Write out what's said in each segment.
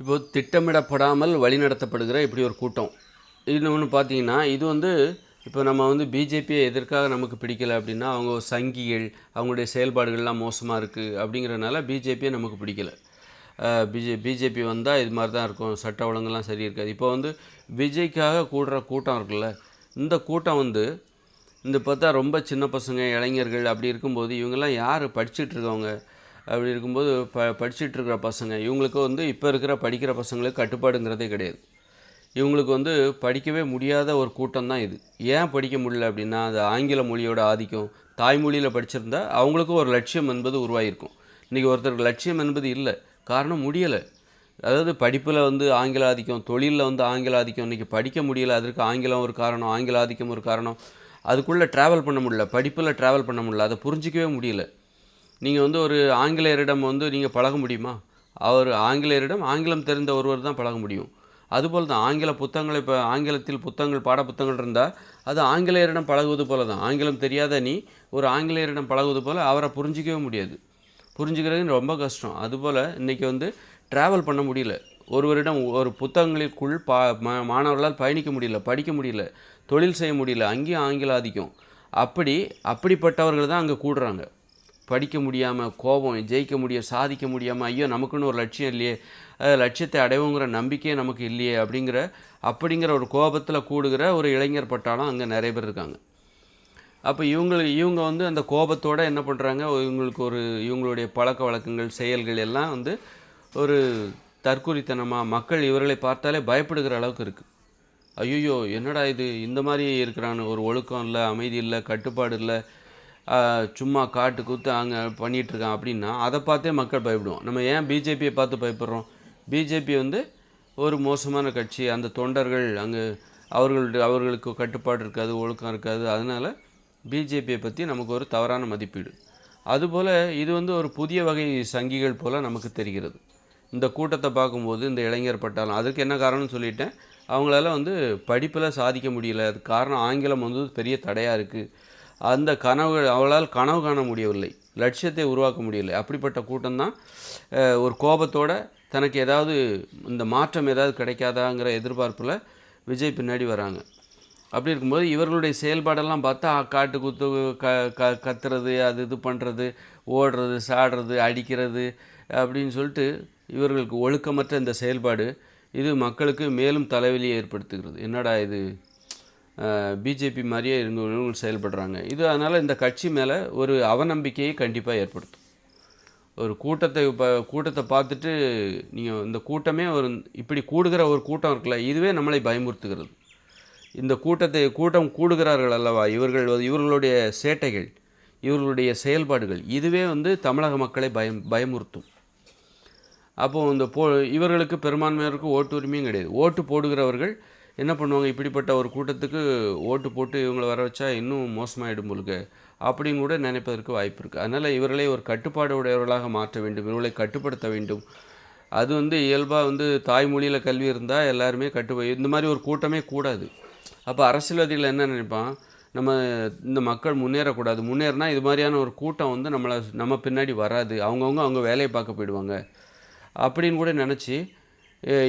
இப்போ திட்டமிடப்படாமல் வழிநடத்தப்படுகிற இப்படி ஒரு கூட்டம். இன்னொன்று பார்த்தீங்கன்னா, இது வந்து இப்போ நம்ம வந்து பிஜேபியை எதற்காக நமக்கு பிடிக்கல அப்படின்னா, அவங்க ஒரு சங்கிகள், அவங்களுடைய செயல்பாடுகள்லாம் மோசமாக இருக்குது அப்படிங்கிறனால பிஜேபியை நமக்கு பிடிக்கல. பிஜேபி வந்தால் இது மாதிரி தான் இருக்கும், சட்ட ஒழுங்கெல்லாம் சரி இருக்காது. இப்போ வந்து விஜய்க்காக கூடுற கூட்டம் இருக்குல்ல, இந்த கூட்டம் வந்து இந்த பார்த்தா ரொம்ப சின்ன பசங்க, இளைஞர்கள் அப்படி இருக்கும்போது இவங்கெல்லாம் யார் படிச்சுட்டு இருக்கவங்க? அப்படி இருக்கும்போது படிச்சுட்டு இருக்கிற பசங்க இவங்களுக்கு வந்து இப்போ இருக்கிற படிக்கிற பசங்களுக்கு கட்டுப்பாடுங்கிறதே கிடையாது. இவங்களுக்கு வந்து படிக்கவே முடியாத ஒரு கூட்டம் தான் இது. ஏன் படிக்க முடியல அப்படின்னா, அது ஆங்கில மொழியோட ஆதிக்கம். தாய்மொழியில் படிச்சிருந்தா அவங்களுக்கும் ஒரு லட்சியம் என்பது உருவாகிருக்கும். இன்றைக்கி ஒருத்தருக்கு லட்சியம் என்பது இல்லை, காரணம் முடியலை. அதாவது படிப்பில் வந்து ஆங்கில ஆதிக்கம், தொழிலில் வந்து ஆங்கில ஆதிக்கம். இன்றைக்கி படிக்க முடியலை, அதற்கு ஆங்கிலம் ஒரு காரணம், ஆங்கில ஆதிக்கம் ஒரு காரணம். அதுக்குள்ளே ட்ராவல் பண்ண முடியல, படிப்பில் ட்ராவல் பண்ண முடியல, அதை புரிஞ்சிக்கவே முடியல. நீங்கள் வந்து ஒரு ஆங்கிலேயரிடம் வந்து நீங்கள் பழக முடியுமா? அவர் ஆங்கிலேயரிடம் ஆங்கிலம் தெரிந்த ஒருவர் தான் பழக முடியும். அதுபோல் தான் ஆங்கில புத்தகங்கள், இப்போ ஆங்கிலத்தில் புத்தகங்கள், பாட புத்தகங்கள் இருந்தால் அது ஆங்கிலேயரிடம் பழகுவது போல தான். ஆங்கிலம் தெரியாத நீ ஒரு ஆங்கிலேயரிடம் பழகுவது போல் அவரை புரிஞ்சிக்கவே முடியாது. புரிஞ்சுக்கிறது ரொம்ப கஷ்டம். அதுபோல் இன்றைக்கி வந்து ட்ராவல் பண்ண முடியல. ஒருவரிடம் ஒரு புத்தகங்களுக்குள் மாணவர்களால் பயணிக்க முடியல, படிக்க முடியல, தொழில் செய்ய முடியல. அங்கேயும் ஆங்கில ஆதிக்கம். அப்படிப்பட்டவர்கள் தான் அங்கே கூடுறாங்க. படிக்க முடியாமல், கோபம், ஜெயிக்க முடியும், சாதிக்க முடியாமல், ஐயோ நமக்குன்னு ஒரு லட்சியம் இல்லையே, லட்சியத்தை அடைவோங்கிற நம்பிக்கையே நமக்கு இல்லையே அப்படிங்கிற ஒரு கோபத்தில் கூடுகிற ஒரு இளைஞர் பட்டாளம் அங்கே நிறைய பேர் இருக்காங்க. அப்போ இவங்க வந்து அந்த கோபத்தோடு என்ன பண்ணுறாங்க, இவங்களுடைய பழக்க வழக்கங்கள், செயல்கள் எல்லாம் வந்து ஒரு தற்குறித்தனமாக மக்கள் இவர்களை பார்த்தாலே பயப்படுகிற அளவுக்கு இருக்குது. ஐயோ என்னடா இது, இந்த மாதிரி இருக்கிறான்னு, ஒரு ஒழுக்கம் இல்லை, அமைதி இல்லை, கட்டுப்பாடு இல்லை, சும்மா காட்டு கூத்து அங்கே பண்ணிகிட்ருக்கான் அப்படின்னா அதை பார்த்தே மக்கள் பயப்படுவோம். நம்ம ஏன் பிஜேபியை பார்த்து பயப்படுறோம்? பிஜேபி வந்து ஒரு மோசமான கட்சி, அந்த தொண்டர்கள் அங்கே அவர்களுக்கு கட்டுப்பாடு இருக்காது, ஒழுக்கம் இருக்காது. அதனால் பிஜேபியை பற்றி நமக்கு ஒரு தவறான மதிப்பீடு. அதுபோல் இது வந்து ஒரு புதிய வகை சங்கிகள் போல் நமக்கு தெரிகிறது. இந்த கூட்டத்தை பார்க்கும்போது இந்த இளைஞர் பட்டாளம், அதுக்கு என்ன காரணம்னு சொல்லிட்டேன். அவங்களால வந்து படிப்பில் சாதிக்க முடியல, அதுக்கு காரணம் ஆங்கிலம் வந்து பெரிய தடையாக இருக்குது. அந்த அவளால் கனவு காண முடியவில்லை, லட்சியத்தை உருவாக்க முடியலை. அப்படிப்பட்ட கூட்டம்தான் ஒரு கோபத்தோடு தனக்கு ஏதாவது இந்த மாற்றம் ஏதாவது கிடைக்காதாங்கிற எதிர்பார்ப்பில் விஜய் பின்னாடி வராங்க. அப்படி இருக்கும்போது இவர்களுடைய செயல்பாடெல்லாம் பார்த்தா காட்டு குத்து, கத்துறது, அது இது பண்ணுறது, ஓடுறது, சாடுறது, அடிக்கிறது அப்படின்னு சொல்லிட்டு இவர்களுக்கு ஒழுக்கமற்ற இந்த செயல்பாடு இது மக்களுக்கு மேலும் தலைவலியை ஏற்படுத்துகிறது. என்னடா இது, பிஜேபி மாதிரியே இவங்க செயல்படுறாங்க இது. அதனால் இந்த கட்சி மேலே ஒரு அவநம்பிக்கையை கண்டிப்பாக ஏற்படுத்தும். ஒரு கூட்டத்தை பார்த்துட்டு நீங்கள் இந்த கூட்டமே இப்படி கூடுகிற ஒரு கூட்டம் இருக்குல்ல, இதுவே நம்மளை பயமுறுத்துகிறது. இந்த கூட்டம் கூடுகிறார்கள் அல்லவா, இவர்களுடைய சேட்டைகள், இவர்களுடைய செயல்பாடுகள் இதுவே வந்து தமிழக மக்களை பயமுறுத்தும். அப்போது இவர்களுக்கு பெரும்பான்மையினருக்கு ஓட்டு உரிமையும் கிடையாது. ஓட்டு போடுகிறவர்கள் என்ன பண்ணுவாங்க, இப்படிப்பட்ட ஒரு கூட்டத்துக்கு ஓட்டு போட்டு இவங்களை வர வச்சா இன்னும் மோசமாகிடும் போலுக்கு அப்படின்னு கூட நினைப்பதற்கு வாய்ப்பு இருக்குது. அதனால் இவர்களை ஒரு கட்டுப்பாடு உடையவர்களாக மாற்ற வேண்டும், இவர்களை கட்டுப்படுத்த வேண்டும். அது வந்து இயல்பாக வந்து தாய்மொழியில் கல்வி இருந்தால் எல்லாருமே இந்த மாதிரி ஒரு கூட்டமே கூடாது. அப்போ அரசியல்வாதிகள் என்ன நினைப்பான், இந்த மக்கள் முன்னேறக்கூடாது, முன்னேறினா இது மாதிரியான ஒரு கூட்டம் வந்து நம்ம பின்னாடி வராது, அவங்க வேலையை பார்க்க போயிடுவாங்க அப்படின்னு கூட நினச்சி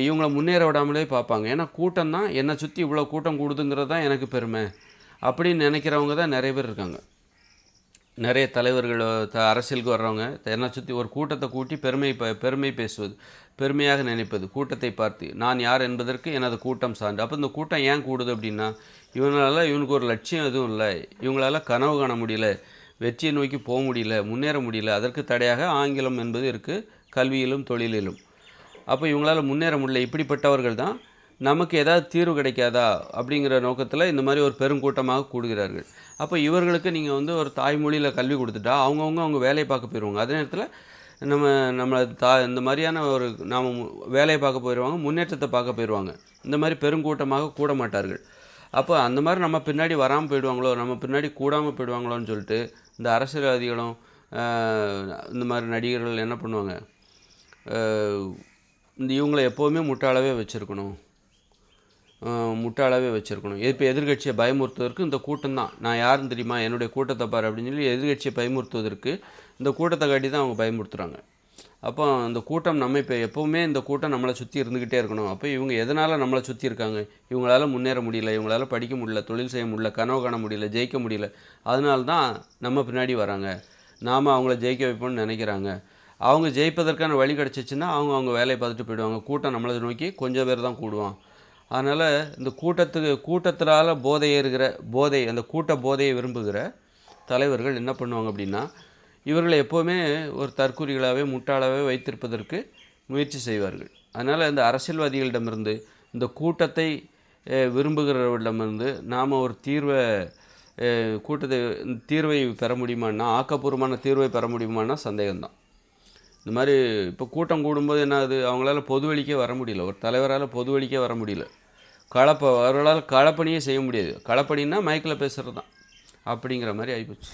இவங்களை முன்னேற விடாமலே பார்ப்பாங்க. ஏன்னா கூட்டம் தான், என்னை சுற்றி இவ்வளோ கூட்டம் கூடுதுங்கிறது தான் எனக்கு பெருமை அப்படின்னு நினைக்கிறவங்க தான் நிறைய பேர் இருக்காங்க. நிறைய தலைவர்கள், அரசியலுக்கு வர்றவங்க என்னை சுற்றி ஒரு கூட்டத்தை கூட்டி பெருமை பேசுவது, பெருமையாக நினைப்பது, கூட்டத்தை பார்த்து நான் யார் என்பதற்கு எனது கூட்டம் சார்ந்து. அப்போ இந்த கூட்டம் ஏன் கூடுது அப்படின்னா, இவனுக்கு ஒரு லட்சியம் எதுவும் இல்லை, இவங்களால் கனவு காண முடியல, வெற்றியை நோக்கி போக முடியல, முன்னேற முடியல. அதற்கு தடையாக ஆங்கிலம் என்பது இருக்குது, கல்வியிலும் தொழிலிலும். அப்போ இவங்களால் முன்னேற முடியல. இப்படிப்பட்டவர்கள் தான் நமக்கு ஏதாவது தீர்வு கிடைக்காதா அப்படிங்கிற நோக்கத்தில் இந்த மாதிரி ஒரு பெருங்கூட்டமாக கூடுகிறார்கள். அப்போ இவர்களுக்கு நீங்கள் வந்து ஒரு தாய்மொழியில் கல்வி கொடுத்துட்டா அவங்க வேலையை பார்க்க போயிடுவாங்க. அதே நேரத்தில் நம்மளை இந்த மாதிரியான நாம் வேலையை பார்க்க போயிடுவாங்க, முன்னேற்றத்தை பார்க்க போயிடுவாங்க. இந்த மாதிரி பெருங்கூட்டமாக கூட மாட்டார்கள். அப்போ அந்த மாதிரி நம்ம பின்னாடி வராமல் போயிடுவாங்களோ, நம்ம பின்னாடி கூடாமல் போயிடுவாங்களோன்னு சொல்லிட்டு இந்த அரசியல்வாதிகளும் இந்த மாதிரி நடிகர்கள் என்ன பண்ணுவாங்க, இவங்களை எப்போவுமே முட்டாளாகவே வச்சுருக்கணும். இப்போ எதிர்கட்சியை பயமுறுத்துவதற்கு இந்த கூட்டம் தான். நான் யாருன்னு தெரியுமா, என்னுடைய கூட்டத்தை பாரு அப்படின்னு சொல்லி எதிர்கட்சியை பயமுறுத்துவதற்கு இந்த கூட்டத்தை காட்டி தான் அவங்க பயமுறுத்துகிறாங்க. அப்போ அந்த கூட்டம் நம்ம இப்போ எப்போவுமே இந்த கூட்டம் நம்மளை சுற்றி இருந்துக்கிட்டே இருக்கணும். அப்போ இவங்க எதனால் நம்மளை சுற்றி இருக்காங்க? இவங்களால முன்னேற முடியல, இவங்களால படிக்க முடியல, தொழில் செய்ய முடியல, கனவு காண முடியல, ஜெயிக்க முடியல. அதனால தான் நம்ம பின்னாடி வராங்க. நாம் அவங்கள ஜெயிக்க வைப்போம்னு நினைக்கிறாங்க. அவங்க ஜெயிப்பதற்கான வழி கிடச்சிச்சின்னா அவங்க வேலையை பார்த்துட்டு போயிடுவாங்க. கூட்டம் நம்மளை நோக்கி கொஞ்சம் பேர் தான் கூடுவான். அதனால் இந்த கூட்டத்தினால் போதை ஏறுகிற அந்த கூட்ட போதையை விரும்புகிற தலைவர்கள் என்ன பண்ணுவாங்க அப்படின்னா, இவர்களை எப்போவுமே ஒரு தற்குறிகளாகவே முட்டாளாகவே வைத்திருப்பதற்கு முயற்சி செய்வார்கள். அதனால் இந்த அரசியல்வாதிகளிடமிருந்து இந்த கூட்டத்தை விரும்புகிறவர்களிடமிருந்து நாம் ஒரு தீர்வை பெற முடியுமான்னா, ஆக்கப்பூர்வமான தீர்வை பெற முடியுமான்னா சந்தேகம்தான். இந்த மாதிரி இப்போ கூட்டம் கூடும்போது என்ன ஆகுது? அவங்களால பொது வழிக்கே வர முடியல. ஒரு தலைவரால் பொது வழிக்கே வர முடியல. அவர்களால் களப்பணியே செய்ய முடியாது. களப்பணின்னா மைக்கில் பேசுகிறது தான். அப்படிங்கிற மாதிரி ஆகிப்போச்சு.